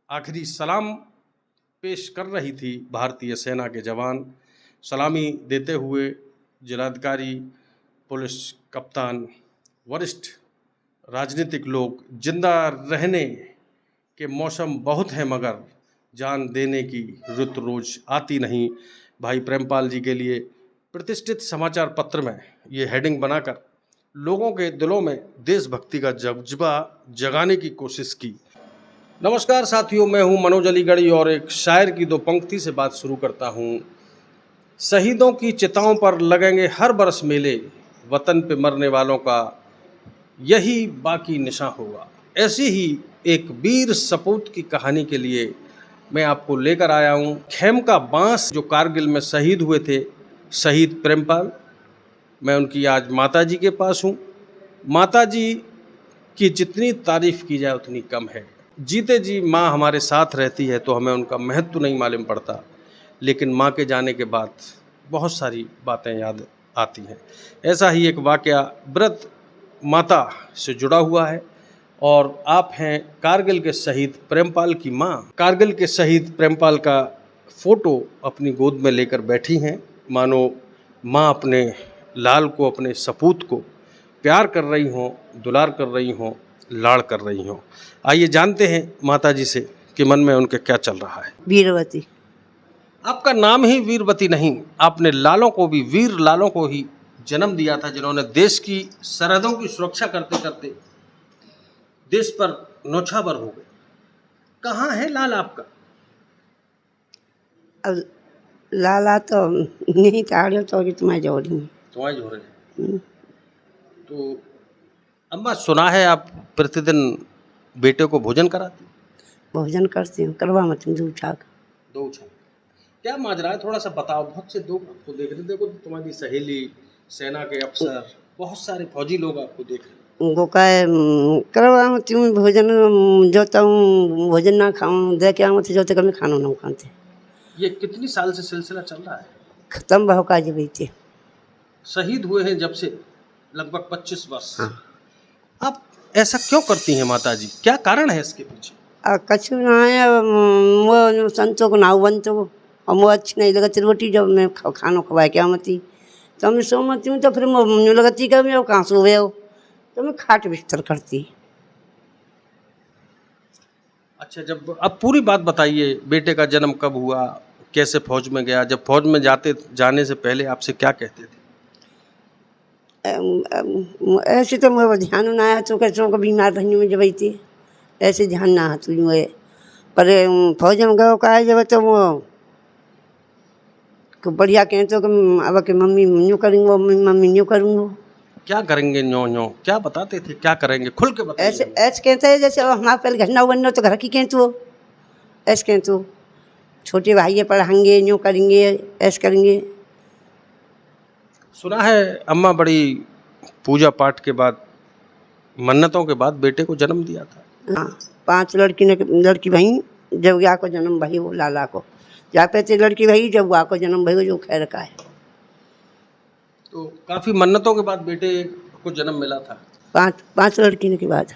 आखिरी सलाम पेश कर रही थी भारतीय सेना के जवान। सलामी देते हुए जिलाधिकारी, पुलिस कप्तान, वरिष्ठ राजनीतिक लोग, जिंदा रहने के मौसम बहुत हैं मगर जान देने की रुत रोज आती नहीं। भाई प्रेमपाल जी के लिए प्रतिष्ठित समाचार पत्र में ये हेडिंग बनाकर लोगों के दिलों में देशभक्ति का जज्बा जगाने की कोशिश की। नमस्कार साथियों, मैं हूं मनोज अलीगढ़ी और एक शायर की दो पंक्ति से बात शुरू करता हूं। शहीदों की चिताओं पर लगेंगे हर बरस मेले, वतन पे मरने वालों का यही बाकी निशान होगा। ऐसी ही एक वीर सपूत की कहानी के लिए मैं आपको लेकर आया हूं। खेमका बांस जो कारगिल में शहीद हुए थे, शहीद प्रेमपाल। मैं उनकी आज माताजी के पास हूं। माताजी की जितनी तारीफ की जाए उतनी कम है। जीते जी माँ हमारे साथ रहती है तो हमें उनका महत्व नहीं मालूम पड़ता, लेकिन माँ के जाने के बाद बहुत सारी बातें याद आती हैं। ऐसा ही एक वाकया व्रत माता से जुड़ा हुआ है और आप हैं कारगिल के शहीद प्रेमपाल की माँ। कारगिल के शहीद प्रेमपाल का फोटो अपनी गोद में लेकर बैठी हैं, मानो माँ अपने लाल को, अपने सपूत को प्यार कर रही हों, दुलार कर रही हों, लाड़ कर रही हों। आइए जानते हैं माताजी से कि मन में उनके क्या चल रहा है। वीरवती। आपका नाम ही वीरवती नहीं, आपने लालों को भी, वीर लालों को ही जन्म दिया था, जिन्होंने देश की सरहदों की सुरक्षा करते करते देश पर नौछावर हो गए। कहाँ है लाल आपका? अब लाला तो नहीं ताड़ियो तो तुम्हारी जोड़ी तुम्हारी जो रहे। तो अम्मा, सुना है आप प्रतिदिन बेटे को भोजन कराती? भोजन करती हूँ, करवा मत दू छाक। दो छाक क्या माजरा है, थोड़ा सा बताओ। बहुत से लोग आपको देख रहे, देखो तुम्हारी सहेली, सेना के अफसर, बहुत सारे फौजी लोग आपको देख रहे। उनको कहे करवा मत हूँ भोजन, जो हूँ भोजन ना खाऊँ दे के आऊँ जो तक मैं खाना ना खाते। ये कितनी साल से सिलसिला चल रहा है? खत्म बहु का जब थे शहीद हुए हैं जब से लगभग 25 वर्ष। हाँ। आप ऐसा क्यों करती हैं माताजी, क्या कारण है इसके पीछे? कछु ना है, वो संतों को नाव बनतो और वो अच्छी नहीं लगती रोटी। जब मैं खाना खवाए क्या मती तो मैं सो मती हूँ, तो फिर मुँह लगती कभी अब कहाँ सो गए हो, तो मैं खाट बिस्तर करती। अच्छा, जब अब पूरी बात बताइए, बेटे का जन्म कब हुआ, कैसे फौज में गया? जब फौज में जाने से पहले आपसे क्या कहते थे? ऐसे तो मुझे ध्यान ना आया, तो कैसों को बीमार रहने में जब थी ऐसे ध्यान ना है तुझ मुझे। पर फौज में गए का जब तो वो बढ़िया कहें तो अब के मम्मी न्यू करेंगे, मम्मी न्यू करूँगा। क्या करेंगे? न्यो न्यो क्या बताते थे, क्या करेंगे? खुल के बताइए। ऐसे ऐसे कहते हैं जैसे हमारे पहले घर ना बनना तो घर की कहें तो ऐसे कहें तो छोटे भाई पढ़ाएंगे, न्यू करेंगे, ऐसे करेंगे। सुना है अम्मा बड़ी पूजा पाठ के बाद, मन्नतों के बाद बेटे को जन्म दिया था। हाँ, 5 लड़की भाई जब या को जन्म भाई वो लाला को जाते थे लड़की भाई, जब वा को जन्म भाई जो खैर का है। तो काफी मन्नतों के बाद बेटे को जन्म मिला था। 5 लड़की के बाद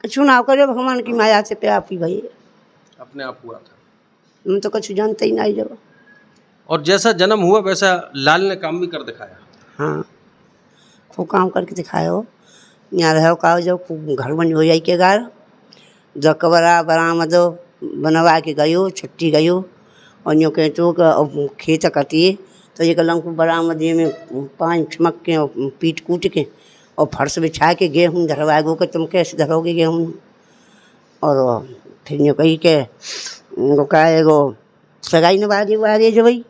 चुनाव करे भगवान की माया से पे आप ही भाई अपने आप हुआ था। हम तो कुछ जानते ही नहीं जब। और जैसा जन्म हुआ वैसा लाल ने काम भी कर दिखाया। हाँ, खूब काम करके दिखाए हो। यहाँ रहो का जब खूब घर बन हो जाए के गार जब कबरा बरामद बनवा के गयो, छट्टी गयो और यूँ कहें तो खेत कटिए तो ये कलम को बरामद में 5 ठमक के और पीट कूट के और फर्श बिछा के गेहूँ धरवा गो के तुम कैसे धरोगे गेहूँ। और फिर यूँ कही के उनको कहा एगो सगाई न बाजी आ रही है जो भाई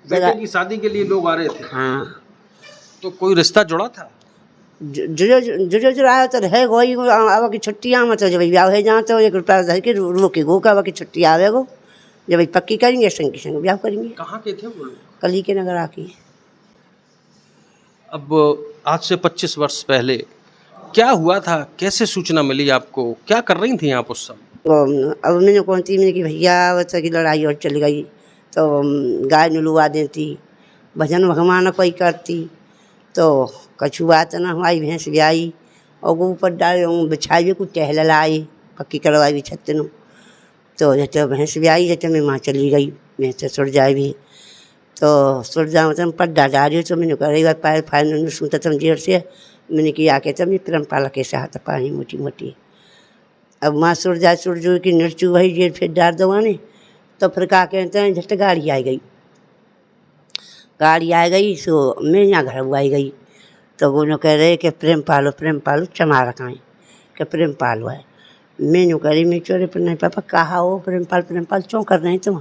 बेटे की शादी के लिए लोग आ रहे थे। हाँ, तो कोई रिश्ता जुड़ा था? जो आया तो है गोई आवा की छुट्टी आवा तो जब ब्याह है जहाँ तो 1 रुपया धर के रोके गो का आवा की छुट्टी आवे गो, जब पक्की करेंगे संग के संग ब्याह करेंगे। कहाँ के थे वो लोग? कली के नगर आके। अब आज से 25 वर्ष पहले क्या हुआ था, कैसे सूचना मिली आपको, क्या कर रही थी आप उस समय? अब मैंने कौन थी मैंने कि भैया बच्चा की लड़ाई और चल गई तो गाय नुलवा देती, भजन भगवान कोई करती तो कछु बात ना हमारी भैंस ब्याई और वो ऊपर डाल बिछाई भी कुछ टहल लाई पक्की करवाई भी छत नु। तो जैसे भैंस भी आई जैसे मैं वहाँ चली गई भैंस सुर जाए भी तो सुर जा मतलब पड्डा जा रही तो मैंने कह रही बार पैर फाइन सुनता तुम जेर से मैंने कि आके तब प्रेम पाला के साथ पानी मोटी मोटी अब माँ सुर जो कि नृचू वही जेर फिर डार दवाने तो फिर कहा कहते हैं झट गाड़ी आ गई सो मैं यहाँ घर आई गई तो वो कह रहे कि प्रेम पालो चमा रखाएँ कि प्रेम पालो है मैंने कह रही मैं चोरे पर नहीं पापा कहा हो प्रेम पाल क्यों कर रहे हैं तुम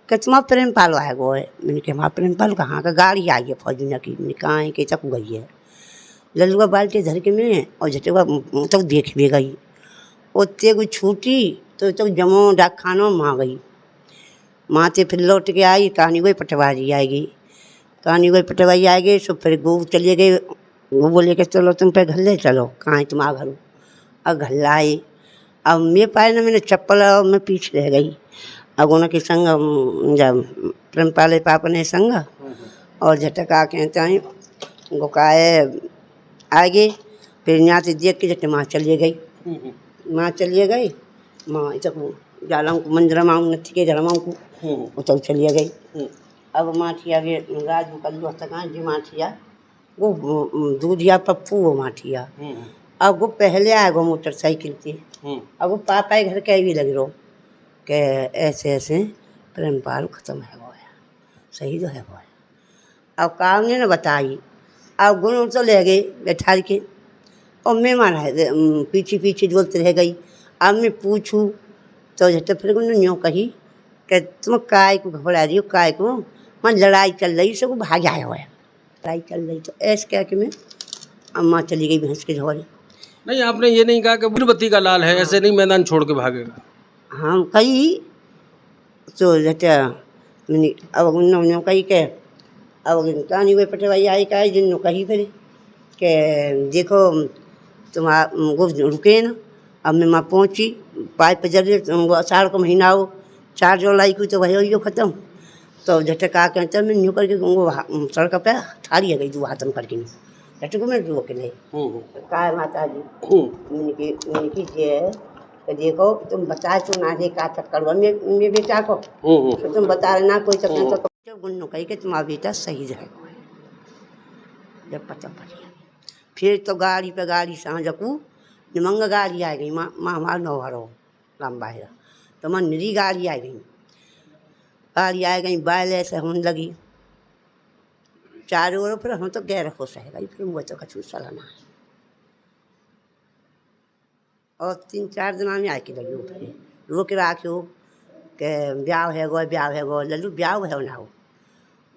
कि तुम प्रेम पालो है वो है मैंने कहा वहाँ प्रेम पाल कहाँ का गाड़ी आई है फौजी की मैंने कहा है कि चक गई है लल्लुआ बाल्टी धर के मैं और झटवा तो देख भी गई ओते को छूटी तो जमो डाक खानो माँ गई माँ से फिर लौट के आई कहानी कोई पटवारी आएगी सो फिर गो चले गए वो बोले कि चलो तुम पे घर ले चलो कहाँ तुम आ घरों अब घर लाए अब मैं पाए ना मैंने चप्पल और मैं पीछे रह गई अब उनके संग जब प्रेम पाले पापा ने संग और झटका कहते हैं गुकाए आगे फिर यहाँ से देख के जट माँ चली गई माँ तक जाला को मंजरा माँ नथी के जरा माँ को वो तक चली गई अब माँ थी आगे राज कल तक जी माँ थी वो दूधिया पप्पू वो माँ थी अब वो पहले आए गो मोटरसाइकिल से अब वो पापा घर के भी लग रो कि ऐसे प्रेम पाल खत्म है वो सही जो है वो अब काम ने ना बताई अब गुण तो ले गए बैठा के और मैं मारा पीछे डोलते रह गई अब मैं पूछूँ तो झट फिर न्यों कही कि तुम काय को घबरा रही हो काय को मैं लड़ाई चल रही सब भाग आया हुआ है लड़ाई चल रही तो ऐसे कह के मैं अम्मा चली गई भैंस के झोरे नहीं आपने ये नहीं कहा कि बुढ़बत्ती का लाल है ऐसे नहीं मैदान छोड़ के भागेगा हाँ कही तो झट मैंने अब उन्होंने कही के अब कहानी हुए पटवाई आई का जिन्हों कही फिर कि देखो तुम वो रुके ना अब मैं वहाँ पहुँची पाइप जल वो अषाढ़ को महीना हो 4 जुलाई को तो वही ख़त्म तो झटका कहते मैं न्यू करके वो सड़क पे ठारी है गई दो हाथम करके झटको में रोक ले कहा माता जी मैंने की तो देखो तुम बता तो ना दे का चक्कर में बेटा को तो तुम बता रहे ना कोई चक्कर तो गुन्नू कही कि तुम्हारा बेटा सही रहेगा जब पता पड़ी फिर तो गाड़ी पे गाड़ी सांझ को निमंग गाड़ी आ गई माँ हमारा नौहरो लंबा है तो मैं निरी गाड़ी आ गई बैल ऐसे होने लगी चारों ओर फिर हम तो गैर खुश है गई फिर वो तो कछू चलाना है और 3-4 दिन में आके लगी फिर रोक राखो कि ब्याह है गो लल्लू ब्याह है ना हो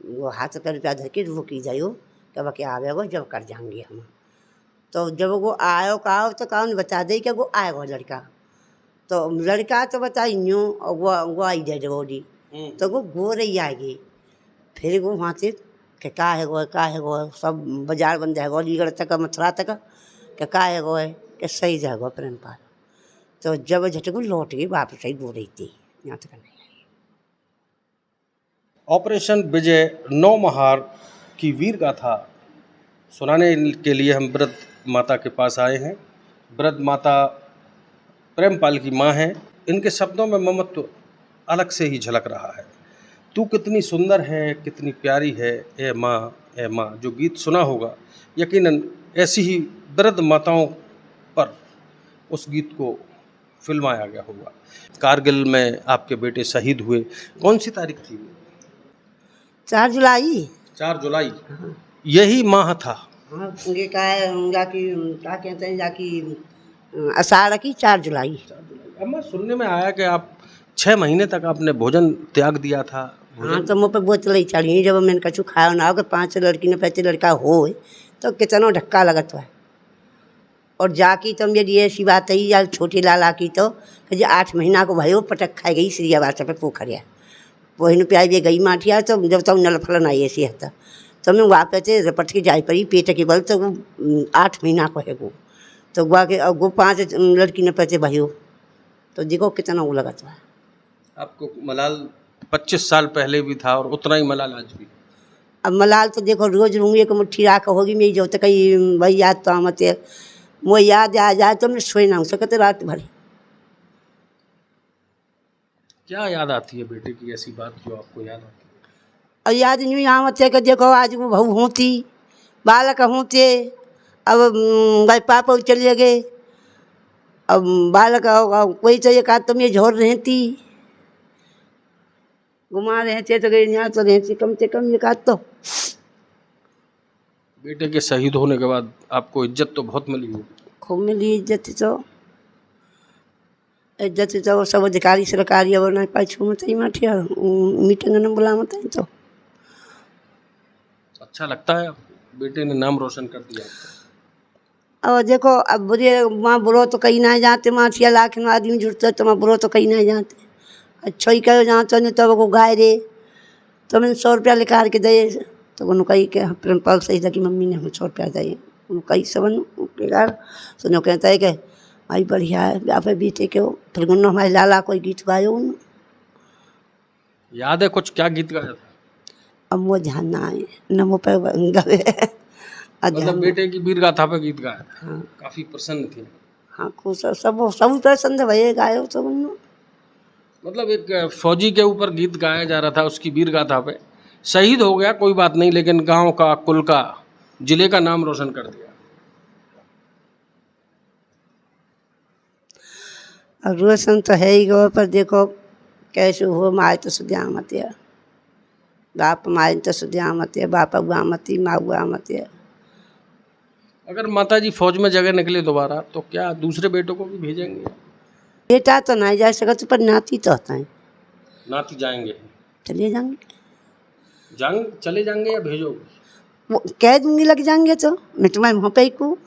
वो हाथ पर रुपया धर के रोकी जाओ कब क्या आवे गो जब कर जाएंगे हम तो जब वो आयो का तो कौन बता दे कि वो आएगा लड़का तो बताई न्यू और वो आई डेड बॉडी तो वो गोर ही आएगी फिर वो वहाँ से कि का है गो सब बाजार बंद है अलीगढ़ तक मथुरा तक कि का है गो कि सही जाएगा प्रेम पाल तो जब झटको लौट गई वापस ही गो रही थी यहाँ तक नहीं आई। ऑपरेशन विजय 9 महार की वीर गाथा सुनाने के लिए हम वृद्ध माता के पास आए हैं। वृद्ध माता प्रेमपाल की माँ हैं। इनके शब्दों में ममत्व अलग से ही झलक रहा है। तू कितनी सुंदर है कितनी प्यारी है ए माँ जो गीत सुना होगा यकीनन ऐसी ही वृद्ध माताओं पर उस गीत को फिल्माया गया होगा। कारगिल में आपके बेटे शहीद हुए कौन सी तारीख थी? 4 जुलाई 4 जुलाई यही माह था। हाँ उनके क्या कहते हैं जाकी अषाढ़ की 4 जुलाई। अम्मा सुनने में आया कि आप 6 महीने तक आपने भोजन त्याग दिया था। हाँ तो मुँह पे बोतल ही चढ़ी जब मैंने कछु खाया ना हो कि 5 लड़की ने 5 लड़का हो तो कितना धक्का लगत है और जाकी तो मेरी ऐसी बात है या छोटी लाला की तो 8 महीना को भयो पटक खाई गई श्रियावास पे पोखरिया वही ने प्याई भी गई माठिया तो जब तक नल फलन आई ऐसी है तो मैं वापस से रपट के जाई पड़ी पेट के बल तो वो 8 महीना को है वो तो गुआ के वो 5 लड़की ने पैसे भयो तो देखो कितना वो लगा था। आपको मलाल 25 साल पहले भी था और उतना ही मलाल आज भी। अब मलाल तो देखो रोज रूंगी एक मुट्ठी राख होगी मेरी जो तक भाई याद तो मत वो याद आ जाए तो मैं सोई ना सकते रात भर क्या याद आती है बेटे की, ऐसी बात जो आपको याद आती है? और याद नहीं आवत है कि देखो आज वो बहू होती बालक होते, अब भाई पापा चले गए, अब बालक कोई चाहिए का तुम ये झोर रहती घुमा रहे थे तो गए यहाँ तो रहती कम से कम ये का तो। बेटे के शहीद होने के बाद आपको इज्जत तो बहुत मिली होगी। खूब मिली इज्जत तो सब अधिकारी सरकारी अब नहीं पाछू मत ही माठिया मीटिंग न बुला मत ही तो। अच्छा लगता है आपको? बेटे ने नाम रोशन कर दिया आपका। अब देखो अब बुरे वहाँ बुरो तो कहीं ना जाते, वहाँ 6 लाख में आदमी जुड़ते तो वहाँ बुरो तो कहीं ना जाते। अच्छा ही कहो जहाँ तो नहीं तो वो गाय रे तो मैंने 100 रुपया निकाल के दे तो उन्होंने कही कि प्रेमपाल सही था कि मम्मी ने हमें 100 रुपया दिए। उन्होंने कही सबन सुनो कहता है कि भाई बढ़िया है आप बीते के हो। फिर उन्होंने हमारे लाला कोई गीत गायो उन्होंने, याद है कुछ, क्या गीत गाया था? अब वो ध्यान ना आए न वो पे गए मतलब बेटे की वीर गाथा पे गीत गाया था। हाँ काफी प्रसन्न थी। हाँ खुश सब पसंद भैया गायो तो उन्होंने। मतलब एक फौजी के ऊपर गीत गाया जा रहा था उसकी वीर गाथा पे, शहीद हो गया कोई बात नहीं, लेकिन गांव का, कुल का, जिले का नाम रोशन कर दिया। और रोशन तो है ही गो, पर देखो कैसे हो माए तो सुध्या मत है, बाप माए तो सुध्या मत है, बाप हुआ मत ही माँ हुआ मत है। अगर माताजी फौज में जगह निकले दोबारा तो क्या दूसरे बेटों को भी भेजेंगे? बेटा तो नहीं जा सकता पर नाती तो होता है। नाती जाएंगे? चले जाएंगे, चले जाएंगे या भेजोगे? वो कह दूंगी लग जाएंगे तो मैं तुम्हारे वहाँ पे ही को।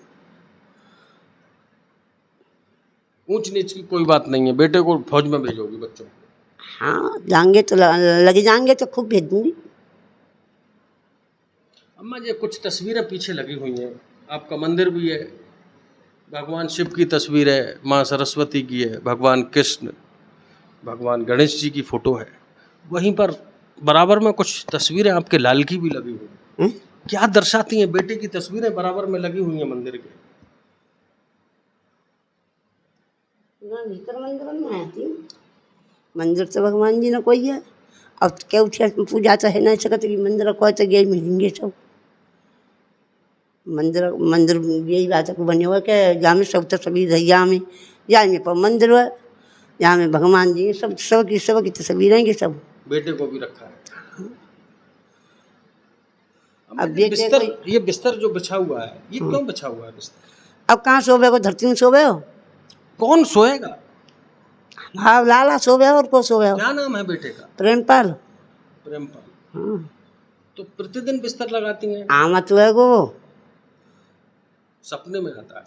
ऊंच नीच की कोई बात नहीं है, बेटे को फौज में भेजोगी बच्चों को? हाँ जाएंगे तो लगे जाएंगे तो खूब भेज दूंगी। अम्मा जी कुछ तस्वीरें पीछे लगी हुई हैं, आपका मंदिर भी है, भगवान शिव की तस्वीर है, माँ सरस्वती की है, भगवान कृष्ण, भगवान गणेश जी की फोटो है, वहीं पर बराबर में कुछ तस्वीरें आपके लाल की भी लगी हुई हैं। क्या दर्शाती हैं? बेटे की तस्वीरें बराबर में लगी हुई हैं मंदिर के। भीतर मंदिर में आती मंदिर तो भगवान जी ने कोई है, अब क्या उठिया पूजा तो है नहीं सकते कि मंदिर कोई तो गए मिलेंगे सब। मंदिर यही बात को बने हुआ कि जहाँ में सब तो सभी धैया में या में पर मंदिर है, यहाँ में भगवान जी सब की तस्वीर रहेंगे सब। बेटे को भी रखा है। अब ये बिस्तर जो बिछा हुआ है, ये क्यों बिछा हुआ है बिस्तर? अब कहाँ सोवे को धरती में सोवे हो? कौन सोएगा? हाँ लाला सोवे और को सोवे हो? क्या नाम है बेटे का? प्रेमपाल। प्रेमपाल। हाँ तो प्रतिदिन बिस्तर लगाती हैं? आमत हुए गो सपने में आता है?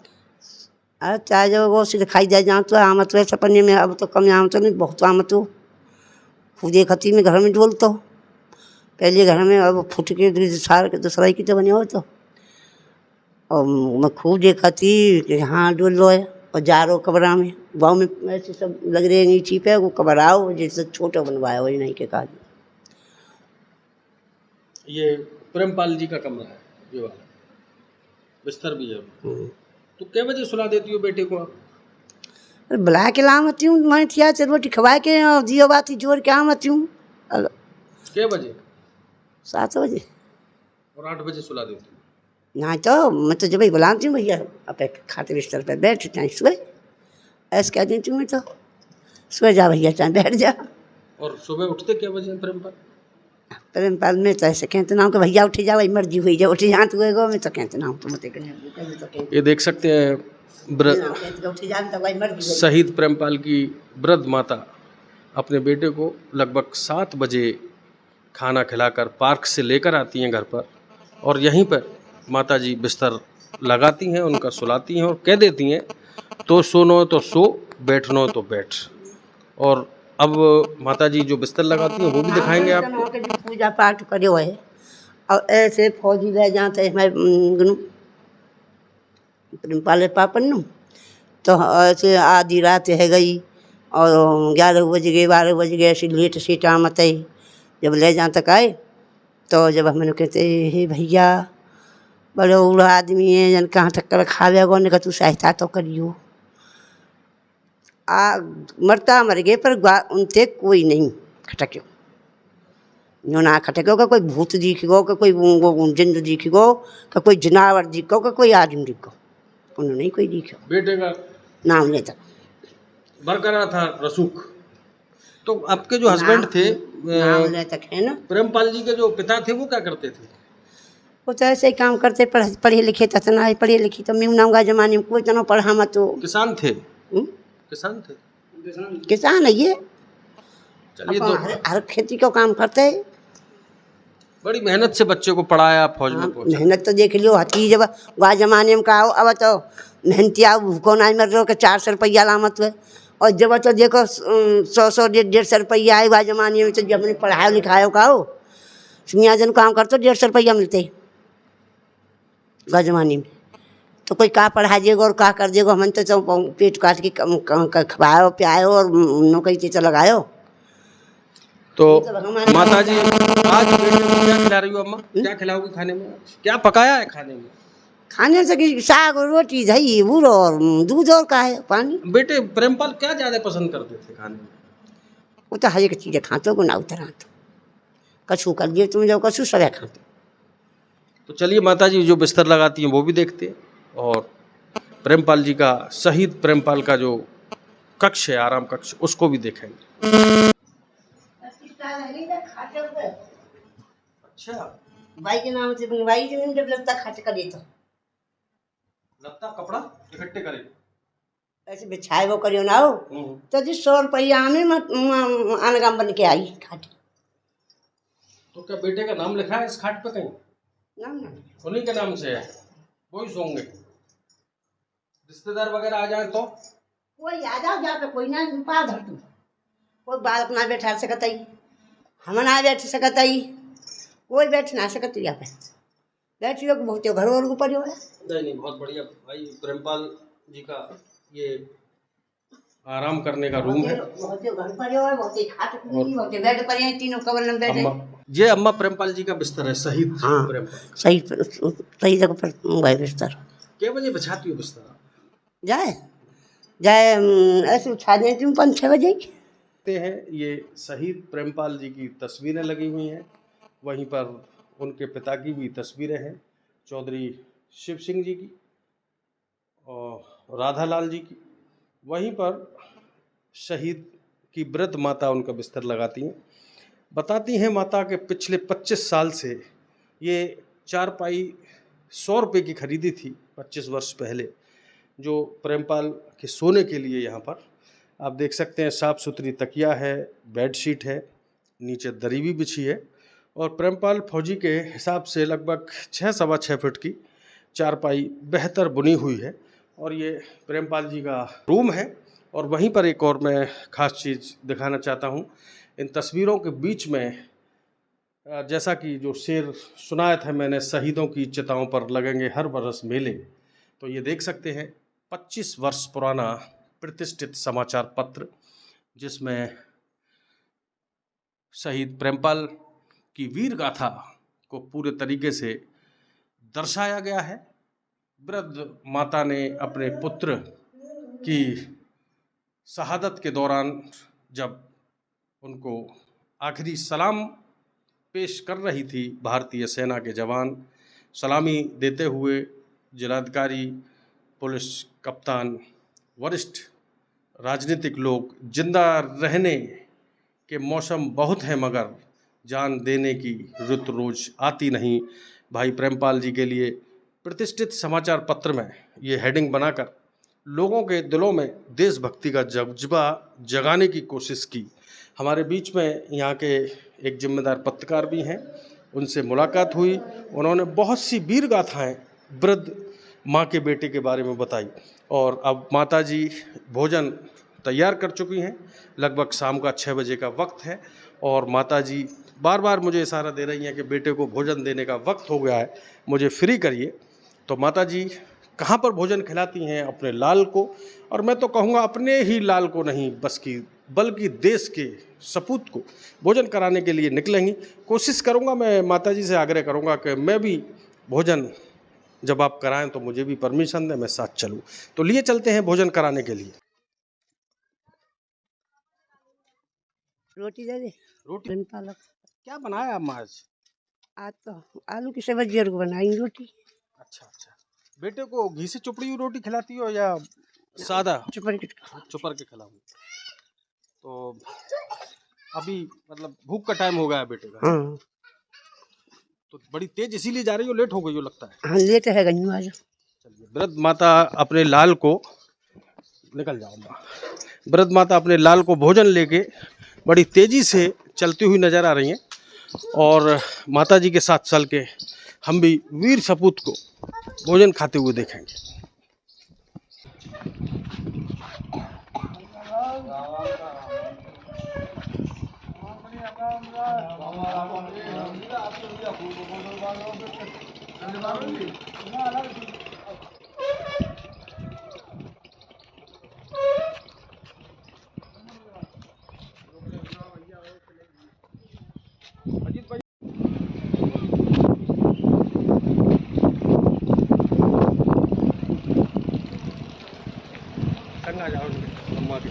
अरे चाहे जब वो सीधे खाई जाए जहाँ तो आमत हुए सपने में। अब तो कम आमत नहीं, बहुत आमत हो। खुदे खती में घर में डोल तो पहले घर में, अब फुट के सार के दूसरा की तो बने हो तो। और मैं खूब देखती कि हाँ डोल लो है और जा रहो कबरा में, गाँव में ऐसे सब लग रहे नहीं ठीक है, वो कबराओ जैसे छोटा बनवाया वही नहीं के कहा। ये प्रेमपाल जी का कमरा है, ये वाला बिस्तर भी है। तो क्या बजे सुला देती हो बेटे को आप? अरे बुला के ला मती हूँ मैं थिया से रोटी खवा के और जियो बाती जोड़ के आ मती हूँ। क्या बजे? 7 बजे। और 8 बजे सुला देती हूँ? ना तो मैं तो जब ही बुलाती हूँ भैया अपने खाते बिस्तर पर बैठ चाहे सुबह ऐसे कह देती हूँ मैं तो सुबह जा भैया चाहे बैठ जा। और सुबह उठते क्या बजे प्रेमपाल? प्रेमपाल में तो ऐसे कहते ना कि भैया उठ जाओ मर्जी हुई जाओ उठ जा तो मैं तो कहते ना तो ये देख सकते हैं शहीद प्रेमपाल की वृद्ध माता अपने बेटे को लगभग 7 बजे खाना खिलाकर पार्क से लेकर आती हैं घर पर, और यहीं पर माताजी बिस्तर लगाती हैं, उनका सुलाती हैं और कह देती हैं तो सोनो तो सो, बैठनो तो बैठ। और अब माताजी जो बिस्तर लगाती हैं वो भी दिखाएंगे आपको। पूजा पाठ करे हुए और ऐसे फौजी रह जाते हमारे प्रेमपाल पापन नु तो ऐसे आधी रात है गई और 11 बज गए 12 बज गए ऐसी लेट सीट आमत है। जब ले जा तक आए तो जब हमने कहते हे भैया बड़े बूढ़ा आदमी है जन कहाँ टक्कर खावे गो ने तू सहायता तो करियो। मरता मर गए पर उनसे कोई नहीं खटक्यो। जो ना खटक्यो का कोई भूत दिख गो, का कोई जिंद दिख गो, का कोई जनावर दिख गो, का कोई आदमी दिख गो, उन्होंने नहीं कोई दिखो। बेटे का नाम लेता बरकरार था रसूख। तो आपके जो हस्बैंड थे नाम लेता है ना, प्रेमपाल जी के जो पिता थे वो क्या करते थे? वो तो ऐसे ही काम करते, पढ़े लिखे तो ना पढ़े लिखी तो मीनाऊंगा जमाने में कोई तो पढ़ा मत। तो किसान थे? किसान थे, किसान है ये। चलिए तो हर खेती का काम करते है। बड़ी मेहनत से बच्चे को पढ़ाया, फौज में पहुंचा। मेहनत तो देख लियो हती जब वह जमाने में कहा अब तो मेहनती आओ भूखो ना मर रहे हो, 400 रुपया लामत हुए। और जब तो देखो 100 150 रुपया आए वह जमाने में, तो जब मैंने पढ़ाया लिखाया कहो मियाँ जन काम करते 150 रुपया मिलते वह जमाने में। तो कोई का पढ़ा देगा और का कर देगा, हम तो पेट काट के खवाओ प्याओ और नौकरी से लगायो। तो माता जी आज बेटे को क्या खिला रही हो अम्मा? क्या खिलाओगी खाने में? क्या पकाया है खाने में? खाने से कि साग और रोटी दही बूढ़ो और दूध और का है पानी। बेटे प्रेमपाल क्या ज्यादा पसंद करते थे खाने में? वो तो हर एक चीज़ खाते को ना उतर आते, कछू कर दिए तुम जब कछू सब खाते। तो चलिए माता जी जो बिस्तर लगाती हैं वो भी देखते हैं, और प्रेमपाल जी का, शहीद प्रेमपाल का जो कक्ष है, आराम कक्ष, उसको भी देखेंगे। अच्छा, भाई के नाम से भाई जब लगता खर्च कर देता, लगता कपड़ा इकट्ठे करे ऐसे बिछाए वो करियो ना हो तो जी 100 रुपया में अनगम बन के आई खाट। तो क्या बेटे का नाम लिखा है इस खाट पे कहीं? नाम ना उन्हीं के नाम से है, वही सोंगे। रिश्तेदार वगैरह आ जाए तो कोई आ जाओ जा पे कोई ना पा धर तू, कोई बालक ना बैठा सकत, हम ना बैठ सकत, कोई बैठ ना सकत यहाँ पे। बैठ लोग बहुत घर और ऊपर है। नहीं बहुत बढ़िया भाई, प्रेमपाल जी का ये आराम करने का रूम है। बहुत घर पर है, बहुत खाट बहुत बेड पर है, तीनों कवर में बैठे। ये अम्मा प्रेमपाल जी का बिस्तर है, शहीद प्रेमपाल। सही जगह पर भाई बिस्तर। क्या बजे बिछाती हो बिस्तर? जाए ऐसे उठा दें तुम 5-6 बजे हैं। ये शहीद प्रेमपाल जी की तस्वीरें लगी हुई हैं, वहीं पर उनके पिता की भी तस्वीरें हैं, चौधरी शिव सिंह जी की और राधा लाल जी की। वहीं पर शहीद की वृद्ध माता उनका बिस्तर लगाती हैं। बताती हैं माता के पिछले 25 साल से ये चारपाई 100 रुपये की खरीदी थी 25 वर्ष पहले, जो प्रेमपाल के सोने के लिए। यहाँ पर आप देख सकते हैं साफ़ सुथरी तकिया है, बेडशीट है, नीचे दरी भी बिछी है, और प्रेमपाल फौजी के हिसाब से लगभग 6-6.25 फुट की चारपाई बेहतर बुनी हुई है। और ये प्रेमपाल जी का रूम है। और वहीं पर एक और मैं ख़ास चीज़ दिखाना चाहता हूँ। इन तस्वीरों के बीच में जैसा कि जो शेर सुनाया था मैंने, शहीदों की चिताओं पर लगेंगे हर बरस मेले, तो ये देख सकते हैं 25 वर्ष पुराना प्रतिष्ठित समाचार पत्र, जिसमें शहीद प्रेमपाल की वीर गाथा को पूरे तरीके से दर्शाया गया है। वृद्ध माता ने अपने पुत्र की शहादत के दौरान जब उनको आखिरी सलाम पेश कर रही थी, भारतीय सेना के जवान सलामी देते हुए जिलाधिकारी, पुलिस कप्तान, वरिष्ठ राजनीतिक लोग, जिंदा रहने के मौसम बहुत हैं मगर जान देने की रुत रोज आती नहीं। भाई प्रेमपाल जी के लिए प्रतिष्ठित समाचार पत्र में ये हेडिंग बनाकर लोगों के दिलों में देशभक्ति का जज्बा जगाने की कोशिश की। हमारे बीच में यहाँ के एक जिम्मेदार पत्रकार भी हैं, उनसे मुलाकात हुई। उन्होंने बहुत सी वीर गाथाएँ वृद्ध माँ के बेटे के बारे में बताई। और अब माता जी भोजन तैयार कर चुकी हैं, लगभग शाम का 6 बजे का वक्त है, और माता जी बार बार मुझे इशारा दे रही हैं कि बेटे को भोजन देने का वक्त हो गया है, मुझे फ्री करिए। तो माता जी कहाँ पर भोजन खिलाती हैं अपने लाल को, और मैं तो कहूँगा अपने ही लाल को नहीं बल्कि देश के सपूत को भोजन कराने के लिए निकलेंगी। कोशिश करूँगा, मैं माता जी से आग्रह करूँगा कि मैं भी भोजन जब आप कराएं तो मुझे भी परमिशन दें, मैं साथ चलूँ। तो लिए चलते हैं भोजन कराने के लिए। रोटी दे दे। रोटी बिन पालक। क्या बनाया आप आज? आज तो आलू की सब्जी और बनाई रोटी। अच्छा अच्छा। बेटे को घी से चुपड़ी हुई रोटी खिलाती हो या सादा चुपर के चुपर के खिलाऊं? तो अभी मतलब भूख का टाइम हो गया है बेटे का, हाँ तो बड़ी तेज इसीलिए जा रही हो, लेट हो गई हो लगता है। हाँ लेट है गन्नू आज। चलिए, वृद्ध माता अपने लाल को निकल जाओ माँ। वृद्ध माता अपने लाल को भोजन लेके बड़ी तेजी से चलती हुई नजर आ रही हैं और माता जी के 7 साल के हम भी वीर सपूत को भोजन खाते हुए देखेंगे। अजीत भाई संग आ जाओ अम्मा के।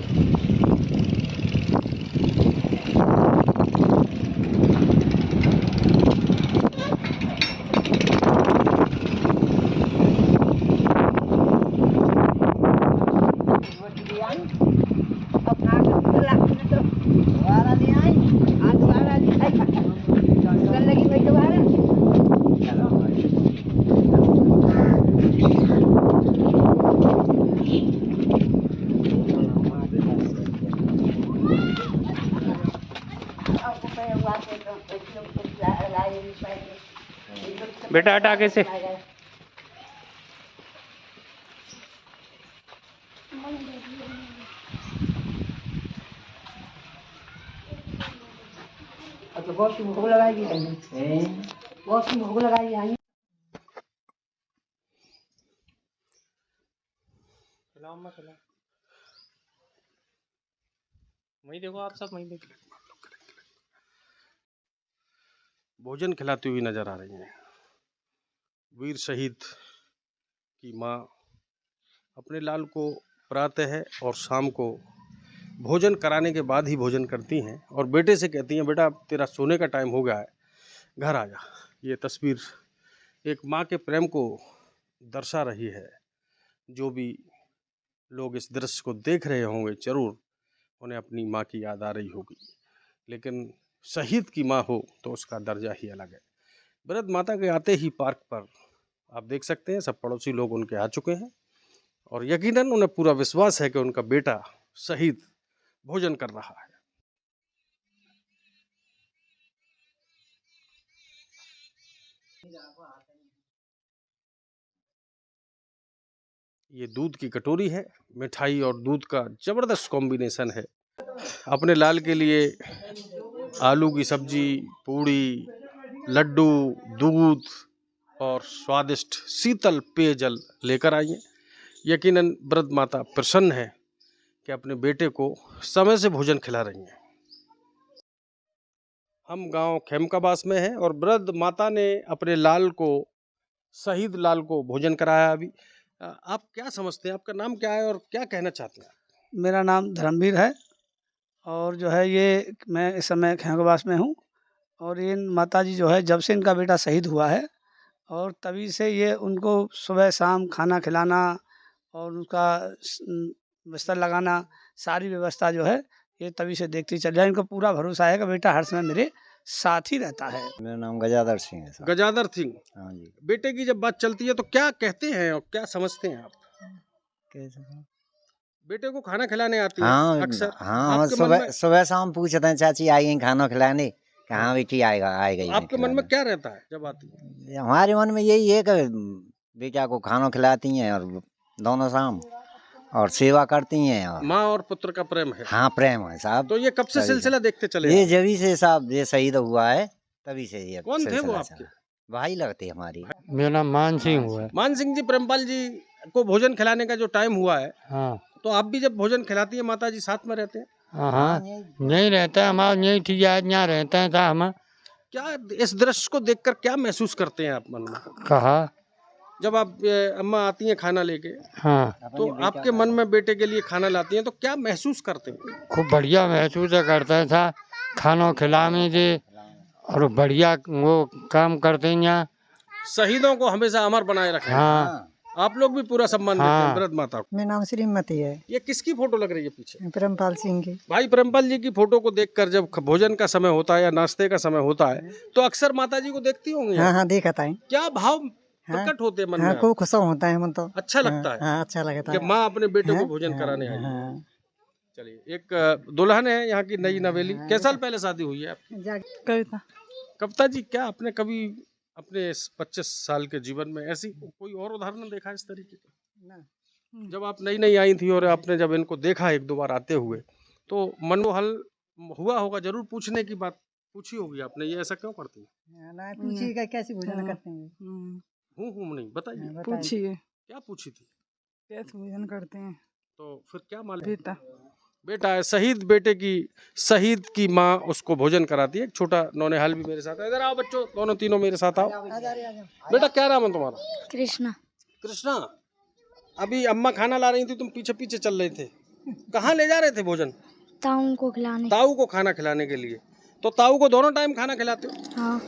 बेटा हटा आगे से। अच्छा बहुत सी भूख लगाई है। बहुत सी भूख लगाई है। खिलाओ अम्मा खिलाओ। वही देखो आप सब वही देखो। भोजन खिलाती हुई नजर आ रही हैं वीर शहीद की माँ। अपने लाल को प्रातः और शाम को भोजन कराने के बाद ही भोजन करती हैं और बेटे से कहती हैं, बेटा अब तेरा सोने का टाइम हो गया है, घर आ जा। ये तस्वीर एक माँ के प्रेम को दर्शा रही है। जो भी लोग इस दृश्य को देख रहे होंगे जरूर उन्हें अपनी माँ की याद आ रही होगी, लेकिन शहीद की माँ हो तो उसका दर्जा ही अलग है। वृद्ध माता के आते ही पार्क पर आप देख सकते हैं सब पड़ोसी लोग उनके आ चुके हैं और यकीनन उन्हें पूरा विश्वास है कि उनका बेटा शहीद भोजन कर रहा है। ये दूध की कटोरी है, मिठाई और दूध का जबरदस्त कॉम्बिनेशन है। अपने लाल के लिए आलू की सब्जी, पूड़ी, लड्डू, दूध और स्वादिष्ट शीतल पेयजल लेकर आई हैं। यकीनन वृद्ध माता प्रसन्न है कि अपने बेटे को समय से भोजन खिला रही हैं। हम गांव खेमकाबास में हैं और वृद्ध माता ने अपने लाल को, शहीद लाल को भोजन कराया। अभी आप क्या समझते हैं, आपका नाम क्या है और क्या कहना चाहते हैं? मेरा नाम धर्मवीर है और जो है ये मैं इस समय खेमकाबास में हूँ और ये माताजी जो है जब से इनका बेटा शहीद हुआ है और तभी से ये उनको सुबह शाम खाना खिलाना और उनका बिस्तर लगाना सारी व्यवस्था जो है ये तभी से देखती चल रही है। इनको पूरा भरोसा है कि बेटा हर समय मेरे साथ ही रहता है। मेरा नाम गजाधर सिंह है साहब। गजाधर सिंह, हाँ जी। बेटे की जब बात चलती है तो क्या कहते हैं और क्या समझते हैं आप? कैसे साहब? बेटे को खाना खिलाने आती है हाँ अक्सर? हाँ, आपके मन सुबह में सुबह शाम पूछते हैं चाची आई खाना खिलाने, कहाँ बेटी आएगा आपके मन में क्या रहता है जब आती है? हमारे मन में यही है कि बेटा को खाना खिलाती हैं और दोनों शाम और सेवा करती हैं और माँ और पुत्र का प्रेम है। हाँ प्रेम है साहब। तो ये कब से सिलसिला देखते चले ये आए? जभी से साहब ये शहीद हुआ है तभी से ये कौन थे वो सिलसिला आपके? चला। भाई लगते हमारी। मेरा नाम मान सिंह हुआ है। मान सिंह जी, प्रेमपाल जी को भोजन खिलाने का जो टाइम हुआ है, हाँ तो आप भी जब भोजन खिलाती है माता जी साथ में रहते हैं? हाँ हाँ यहीं रहता है हमारा, यहीं ठीक है यहाँ रहता है था हम। क्या इस दृश्य को देखकर क्या महसूस करते हैं आप मन में? कहा जब आप अम्मा आती हैं खाना लेके, हाँ तो आपके मन में बेटे के लिए खाना लाती हैं तो क्या महसूस करते हैं? खूब बढ़िया महसूस करता था खानों खिलावे दे और बढ़िया वो काम करते हैं यहाँ। शहीदों को हमेशा अमर बनाए रखें। हाँ आप लोग भी पूरा सम्मान देते हैं हाँ। भारत माता को। मेरा नाम श्रीमती है, ये किसकी फोटो लग रही है पीछे? प्रेमपाल सिंह की। भाई प्रेमपाल जी की फोटो को देखकर जब भोजन का समय होता है या नाश्ते का समय होता है तो अक्सर माता जी को देखती होंगी। हाँ हाँ देखा था। क्या भाव प्रकट होते हैं मन हाँ में? खूब खुश होता है मन तो। अच्छा लगता है हाँ अच्छा लगता कि है। माँ अपने बेटे को हाँ, भोजन कराने आई है। हाँ। चलिए, एक दुल्हन है यहाँ की नई नवेली। कितने साल पहले शादी हुई है आपकी? कविता कविता जी, क्या आपने कभी अपने इस 25 साल के जीवन में ऐसी कोई और उदाहरण देखा इस तरीके का? जब आप नई नई आई थी और आपने जब इनको देखा एक दो बार आते हुए तो मन को हल हुआ होगा, जरूर पूछने की बात पूछी होगी आपने, ये ऐसा क्यों करती है? ना पूछिएगा कैसे भोजन करते हैं। हूँ नहीं बताइए, पूछिए क्या पूछी थी? कैसे भोजन करते हैं। तो फिर क्या मालूम? बेटा बेटा है, शहीद बेटे की, शहीद की माँ उसको भोजन कराती है। एक छोटा नौनिहाल भी मेरे साथ है। इधर आओ बच्चों, दोनों तीनों मेरे साथ आओ। बेटा क्या नाम है तुम्हारा? कृष्णा। कृष्णा, अभी अम्मा खाना ला रही थी, तुम पीछे पीछे चल रहे थे, कहाँ ले जा रहे थे भोजन? ताऊ को खिलाने। ताऊ को खाना खिलाने के लिए। तो ताऊ को दोनों टाइम खाना खिलाते हो? हाँ।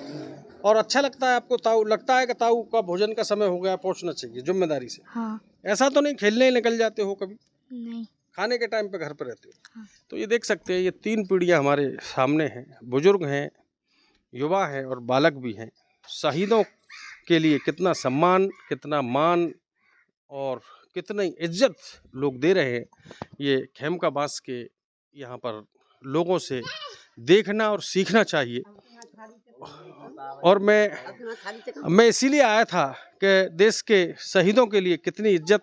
और अच्छा लगता है आपको? ताऊ लगता है कि ताऊ का भोजन का समय हो गया, पहुंचना चाहिए जिम्मेदारी से? हाँ। ऐसा तो नहीं खेलने निकल जाते हो कभी? नहीं। खाने के टाइम पे घर पे रहते हो? हाँ। तो ये देख सकते हैं, ये 3 पीढ़ियां हमारे सामने हैं। बुजुर्ग हैं, युवा हैं और बालक भी हैं। शहीदों के लिए कितना सम्मान, कितना मान और कितनी इज्जत लोग दे रहे हैं, ये खेमका बास के यहाँ पर लोगों से देखना और सीखना चाहिए। और मैं इसीलिए आया था कि देश के शहीदों के लिए कितनी इज्जत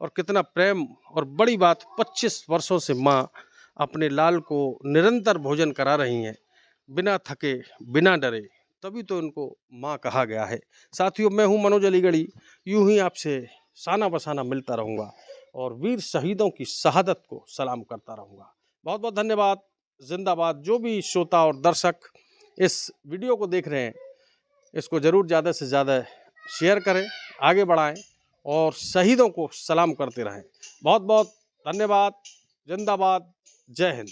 और कितना प्रेम, और बड़ी बात 25 वर्षों से माँ अपने लाल को निरंतर भोजन करा रही हैं, बिना थके बिना डरे, तभी तो इनको माँ कहा गया है। साथियों, मैं हूँ मनोज अलीगढ़ी, यूं ही आपसे साना बसाना मिलता रहूँगा और वीर शहीदों की शहादत को सलाम करता रहूँगा। बहुत बहुत धन्यवाद, जिंदाबाद। जो भी श्रोता और दर्शक इस वीडियो को देख रहे हैं, इसको ज़रूर ज़्यादा से ज़्यादा शेयर करें, आगे बढ़ाएं और शहीदों को सलाम करते रहें। बहुत बहुत धन्यवाद, जिंदाबाद, जय हिंद।